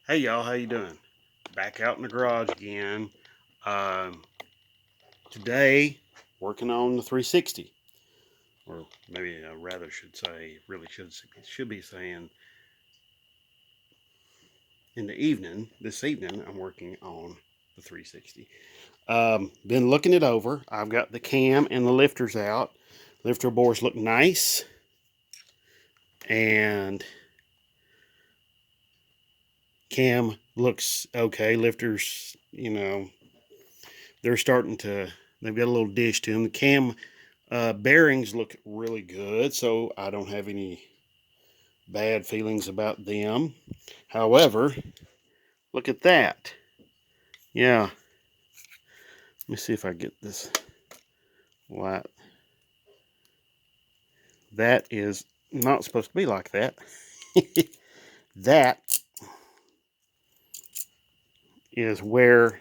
Hey y'all, how you doing? Back out in the garage again. Um, Today, working on the 360, or maybe I rather should say, really should be saying, in the evening. This evening, I'm working on the 360. Been looking it over. I've got the cam and the lifters out. Lifter bores look nice, and cam looks okay. Lifters, they're starting to. They've got a little dish to them. The cam bearings look really good, so I don't have any bad feelings about them. However, look at that. Yeah, let me see if I get this light. That is not supposed to be like that. That is where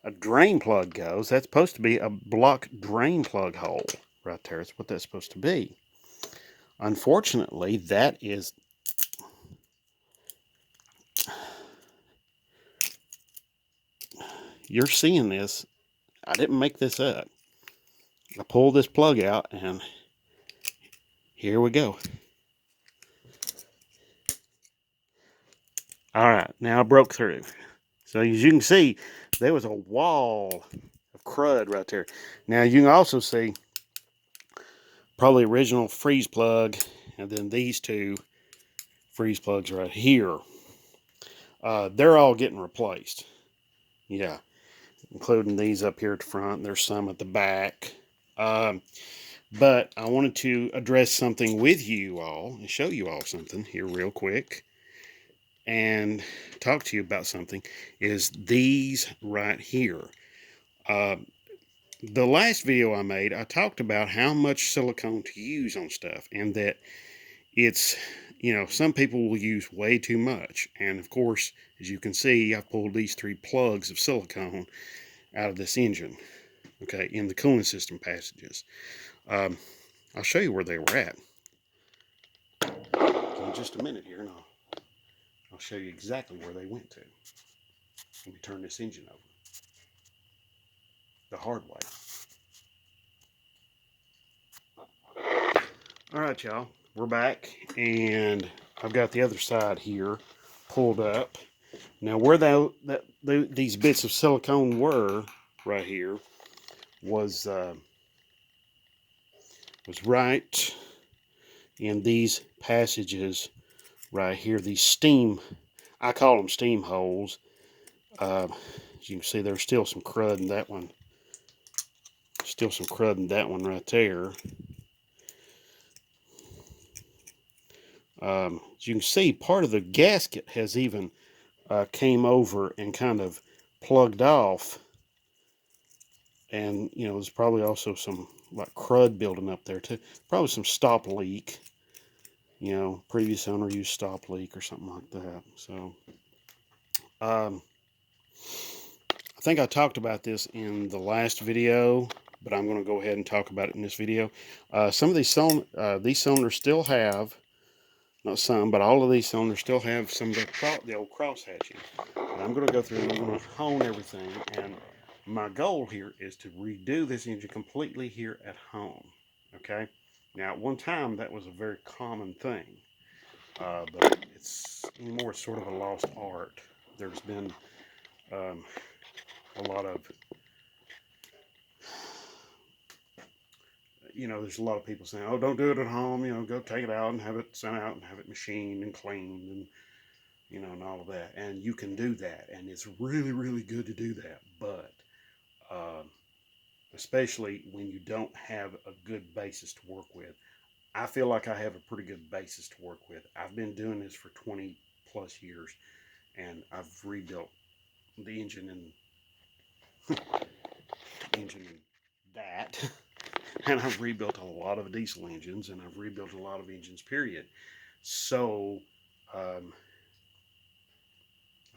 a drain plug goes. That's supposed to be a block drain plug hole right there. That's what that's supposed to be. Unfortunately, that is. You're seeing this. I didn't make this up. I pulled this plug out and here we go. All right, now I broke through. So as you can see, there was a wall of crud right there. Now you can also see probably original freeze plug and then these two freeze plugs right here. They're all getting replaced. Yeah, including these up here at the front. There's some at the back. But I wanted to address something with you all and show you all something here real quick and talk to you about something is these right here. Uh, the last video I made, I talked about how much silicone to use on stuff and that it's, some people will use way too much. And of course, as you can see, I pulled these 3 plugs of silicone out of this engine, okay, in the cooling system passages. I'll show you where they were at in just a minute here, and I'll show you exactly where they went to. Let me turn this engine over the hard way. All right, y'all, we're back, and I've got the other side here pulled up. Now, where these bits of silicone were right here was right in these passages right here. These steam, I call them steam holes. As you can see, there's still some crud in that one. Still some crud in that one right there. As you can see, part of the gasket has even came over and kind of plugged off. And, there's probably also some like crud building up there too. Probably some stop leak. Previous owner used stop leak or something like that. So, I think I talked about this in the last video, but I'm going to go ahead and talk about it in this video. Some of these cylinders still have, not some, but all of these cylinders still have some of the old cross hatching. And I'm going to go through and I'm going to hone everything. And my goal here is to redo this engine completely here at home. Okay. Now, at one time, that was a very common thing, but it's anymore sort of a lost art. There's been a lot of, there's a lot of people saying, "Oh, don't do it at home. Go take it out and have it sent out and have it machined and cleaned and and all of that." And you can do that, and it's really, really good to do that. But especially when you don't have a good basis to work with, I feel like I have a pretty good basis to work with. I've been doing this for 20 plus years, and I've rebuilt the engine and that. And I've rebuilt a lot of diesel engines, and I've rebuilt a lot of engines, period. So I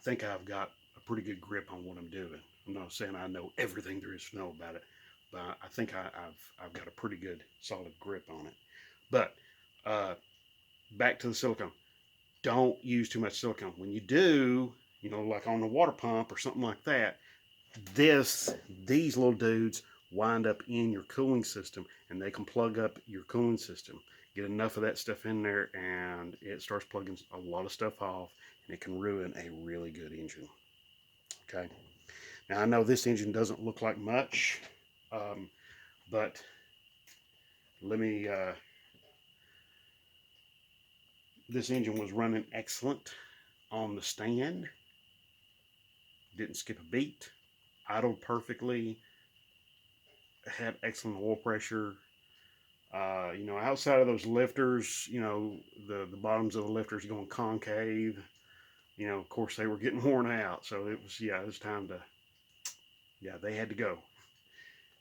think I've got a pretty good grip on what I'm doing. I'm not saying I know everything there is to know about it, but I think I've got a pretty good solid grip on it. But back to the silicone. Don't use too much silicone. When you do, you know, like on the water pump or something like that, these little dudes wind up in your cooling system, and they can plug up your cooling system. Get enough of that stuff in there, and it starts plugging a lot of stuff off, and it can ruin a really good engine. Okay. Now I know this engine doesn't look like much, but let me. This engine was running excellent on the stand. Didn't skip a beat. Idled perfectly. Had excellent oil pressure. You know, outside of those lifters, you know, the bottoms of the lifters going concave. You know, of course, they were getting worn out. So it was time to, they had to go.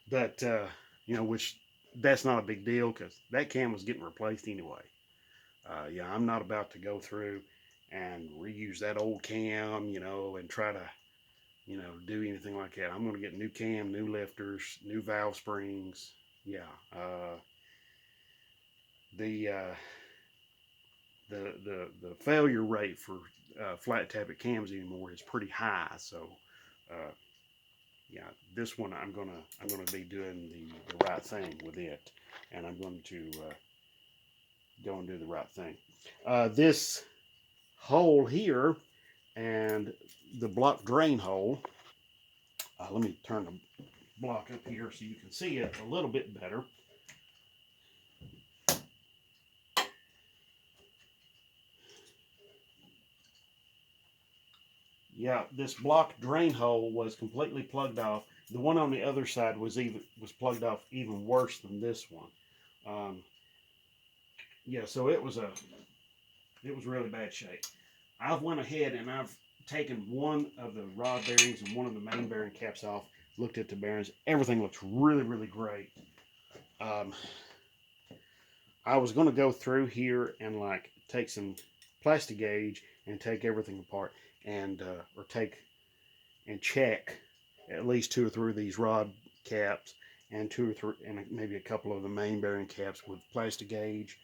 But, you know, which that's not a big deal because that cam was getting replaced anyway. I'm not about to go through and reuse that old cam, you know, and try to, you know, do anything like that. I'm going to get new cam, new lifters, new valve springs. Yeah. The the failure rate for flat tappet cams anymore is pretty high. So uh, this one I'm gonna be doing the right thing with it, and I'm going to go and do the right thing. This hole here and the block drain hole. Let me turn the block up here so you can see it a little bit better. Yeah, this block drain hole was completely plugged off. The one on the other side was plugged off even worse than this one. So it was really bad shape. I've went ahead and I've taken one of the rod bearings and one of the main bearing caps off. Looked at the bearings. Everything looks really, really great. I was going to go through here and like take some plastic gauge and take everything apart and or take and check at least 2 or 3 of these rod caps and 2 or 3 and maybe a couple of the main bearing caps with plastic gauge.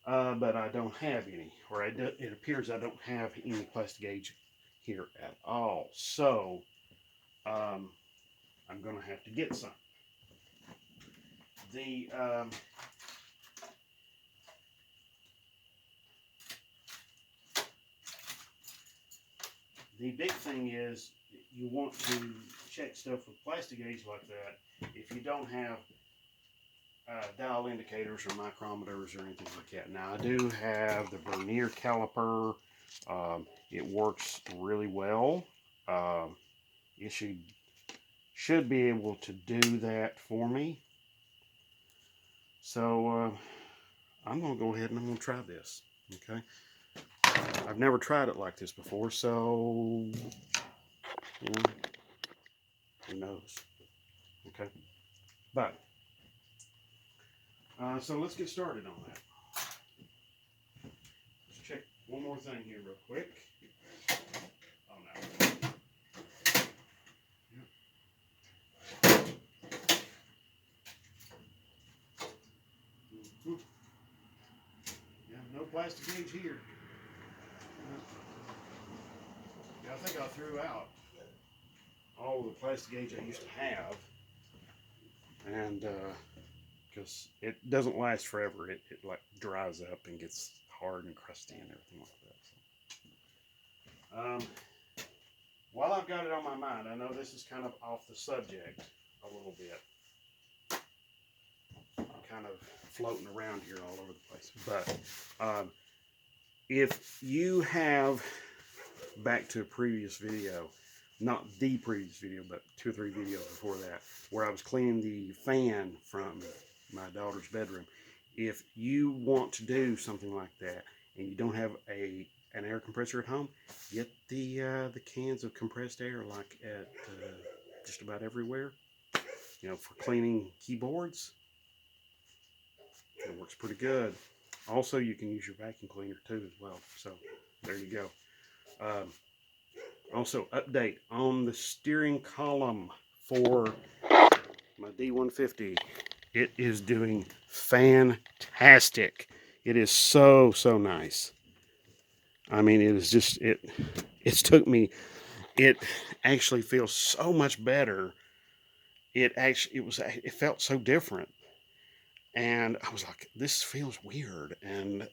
But I don't have any, or it appears I don't have any plastic gauge here at all. So I'm going to have to get some. The big thing is you want to check stuff with plastic gauge like that if you don't have dial indicators or micrometers or anything like that. Now I do have the vernier caliper. It works really well. It should be able to do that for me. So I'm going to go ahead and I'm going to try this. Okay. I've never tried it like this before, so you know, who knows? Okay. But so let's get started on that. Let's check one more thing here real quick. Oh no. Yeah, no plastic gauge here. Yeah, I think I threw out all the plastic gauge I used to have, and because it doesn't last forever, it like dries up and gets hard and crusty and everything like that. So, while I've got it on my mind, I know this is kind of off the subject a little bit. I'm kind of floating around here all over the place, but if you have, back to a previous video, not the previous video, but 2 or 3 videos before that, where I was cleaning the fan from my daughter's bedroom. If you want to do something like that and you don't have an air compressor at home, get the cans of compressed air like at just about everywhere. You know, for cleaning keyboards, it works pretty good. Also, you can use your vacuum cleaner too as well. So there you go. Also, update on the steering column for my D150. It is doing fantastic. It is so nice. I mean, it is just It's took me. It actually feels so much better. It felt so different, and I was like, this feels weird, and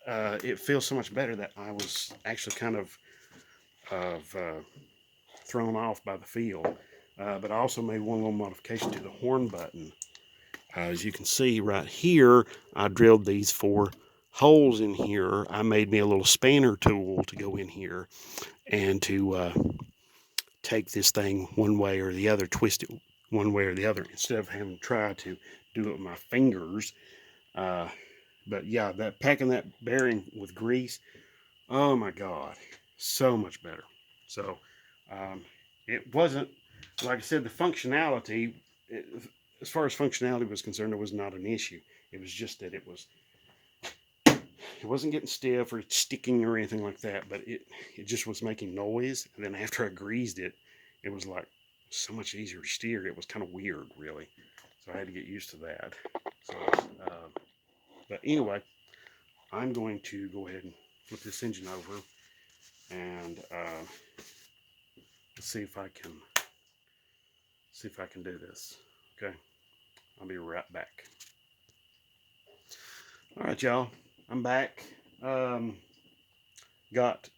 it feels so much better that I was actually kind of thrown off by the feel. But I also made one little modification to the horn button. As you can see right here, I drilled these 4 holes in here. I made me a little spanner tool to go in here and to take this thing one way or the other, twist it one way or the other, instead of having to try to do it with my fingers. Uh, but yeah, that packing that bearing with grease, oh my God, so much better. So it wasn't, like I said, the functionality, as far as functionality was concerned, it was not an issue. It was just that it wasn't getting stiff or sticking or anything like that, but it just was making noise. And then after I greased it, it was like so much easier to steer. It was kind of weird, really. So I had to get used to that. So, but anyway, I'm going to go ahead and flip this engine over and see if I can do this. Okay, I'll be right back. All right, y'all, I'm back. Got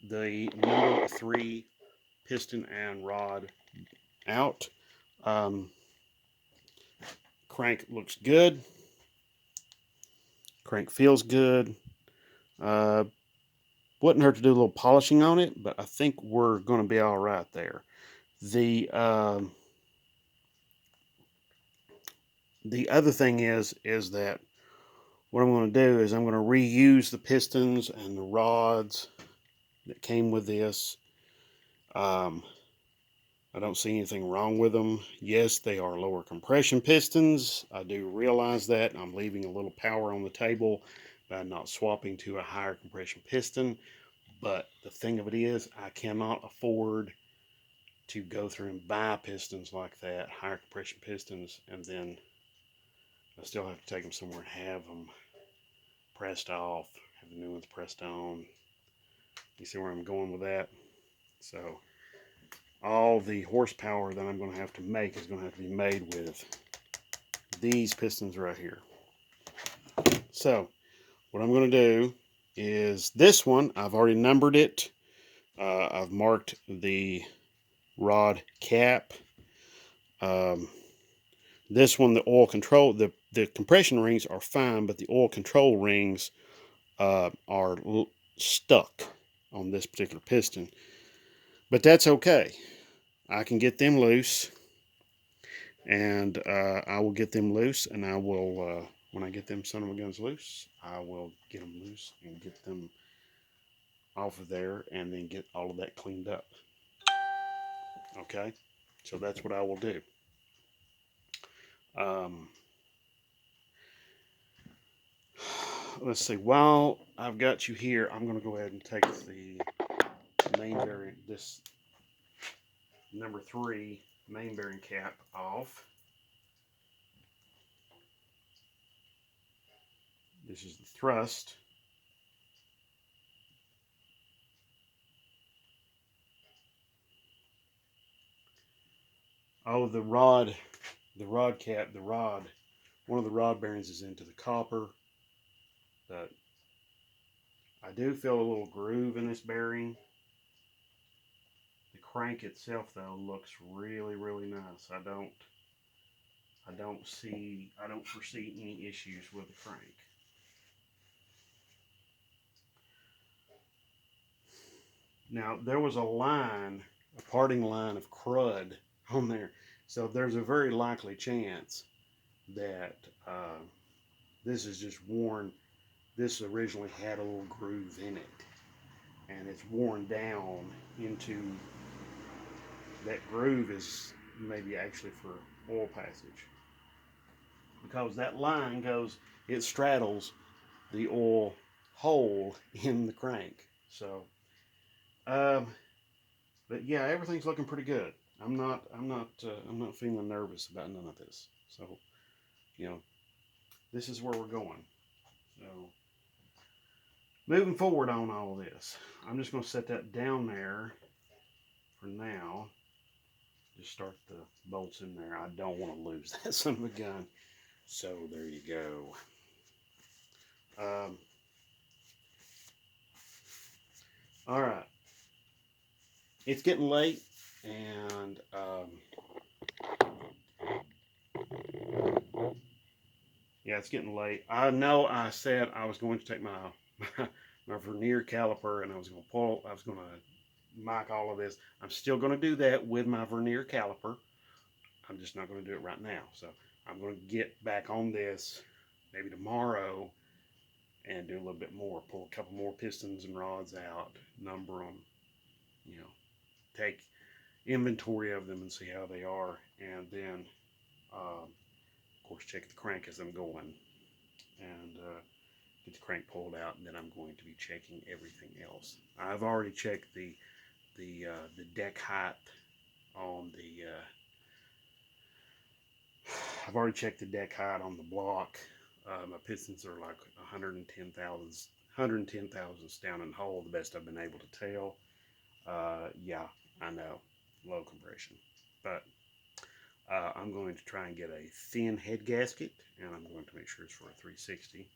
the number 3 piston and rod out. Crank looks good. Crank feels good. Wouldn't hurt to do a little polishing on it, but I think we're going to be all right there. The other thing is that what I'm going to do is I'm going to reuse the pistons and the rods that came with this. I don't see anything wrong with them. Yes, they are lower compression pistons. I do realize that. I'm leaving a little power on the table by not swapping to a higher compression piston. But the thing of it is, I cannot afford to go through and buy pistons like that, higher compression pistons, and then I still have to take them somewhere and have them pressed off, have the new ones pressed on. You see where I'm going with that? So all the horsepower that I'm going to have to make is going to have to be made with these pistons right here. So what I'm going to do is this one, I've already numbered it. I've marked the rod cap. This one, the oil control, the compression rings are fine, but the oil control rings are stuck on this particular piston. But that's okay. I can get them loose, and I will get them loose, and I will, when I get them son of a guns loose, I will get them loose and get them off of there, and then get all of that cleaned up. Okay, so that's what I will do. Let's see. While I've got you here, I'm going to go ahead and take the main bearing, this number 3 main bearing cap off. This is the thrust. Oh, the rod cap, one of the rod bearings is into the copper, but I do feel a little groove in this bearing. The crank itself, though, looks really, really nice. I don't foresee any issues with the crank. Now, there was a parting line of crud on there, so there's a very likely chance that this is just worn. This originally had a little groove in it, and it's worn down into that groove is maybe actually for oil passage, because that line it straddles the oil hole in the crank. So, but yeah, everything's looking pretty good. I'm not feeling nervous about none of this. So, you know, this is where we're going. So, moving forward on all this, I'm just going to set that down there for now. Just start the bolts in there. I don't want to lose that son of a gun. So there you go. All right. It's getting late, and yeah, it's getting late. I know I said I was going to take my my vernier caliper and I was going to mic all of this. I'm still going to do that with my vernier caliper. I'm just not going to do it right now. So I'm going to get back on this maybe tomorrow and do a little bit more. Pull a couple more pistons and rods out, number them, you know, take inventory of them and see how they are, and then, of course, check the crank as I'm going, and get the crank pulled out, and then I'm going to be checking everything else. I've already checked the deck height on the. I've already checked the deck height on the block. My pistons are like 110 thousandths down in hole, the best I've been able to tell. Yeah, I know, low compression, but I'm going to try and get a thin head gasket, and I'm going to make sure it's for a 360.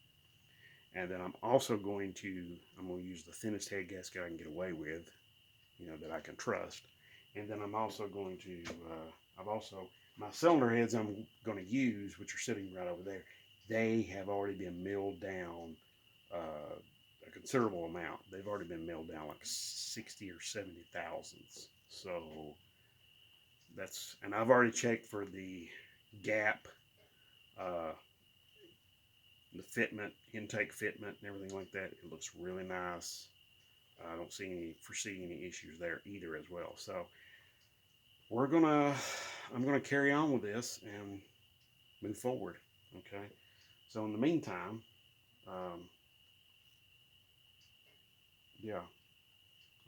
And then I'm going to use the thinnest head gasket I can get away with, that I can trust. And then I'm also going to, my cylinder heads I'm going to use, which are sitting right over there, they have already been milled down a considerable amount. They've already been milled down like 60 or 70 thousandths. So and I've already checked for the gap, uh, the fitment, intake fitment, and everything like that. It looks really nice. I don't foresee any issues there either as well. So I'm gonna carry on with this and move forward. Okay. So in the meantime, um, yeah,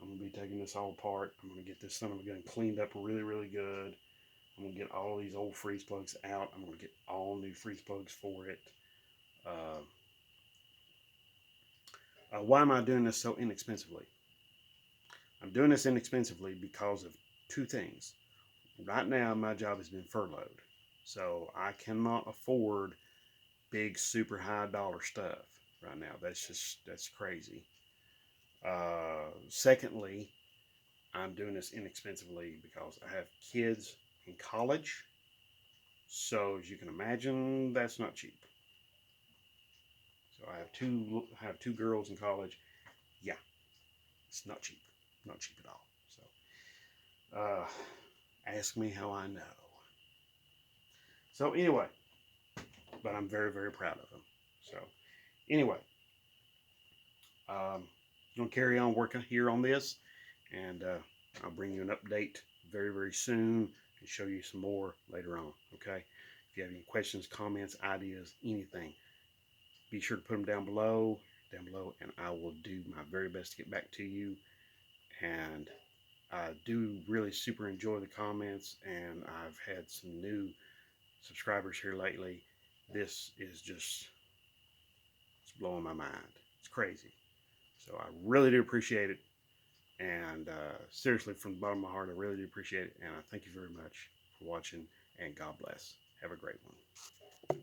I'm gonna be taking this all apart. I'm gonna get this son of a gun cleaned up really, really good. I'm gonna get all these old freeze plugs out. I'm gonna get all new freeze plugs for it. Why am I doing this so inexpensively? I'm doing this inexpensively because of two things. Right now, my job has been furloughed, so I cannot afford big, super high dollar stuff right now. That's crazy. Secondly, I'm doing this inexpensively because I have kids in college, so as you can imagine, that's not cheap. So I have two girls in college. Yeah, it's not cheap, not cheap at all. So, ask me how I know. So anyway, but I'm very, very proud of them. So anyway, I'm gonna carry on working here on this, and I'll bring you an update very, very soon and show you some more later on. Okay. If you have any questions, comments, ideas, anything, be sure to put them down below, and I will do my very best to get back to you. And I do really super enjoy the comments, and I've had some new subscribers here lately. This is just, it's blowing my mind. It's crazy. So I really do appreciate it. And seriously, from the bottom of my heart, I really do appreciate it. And I thank you very much for watching, and God bless. Have a great one.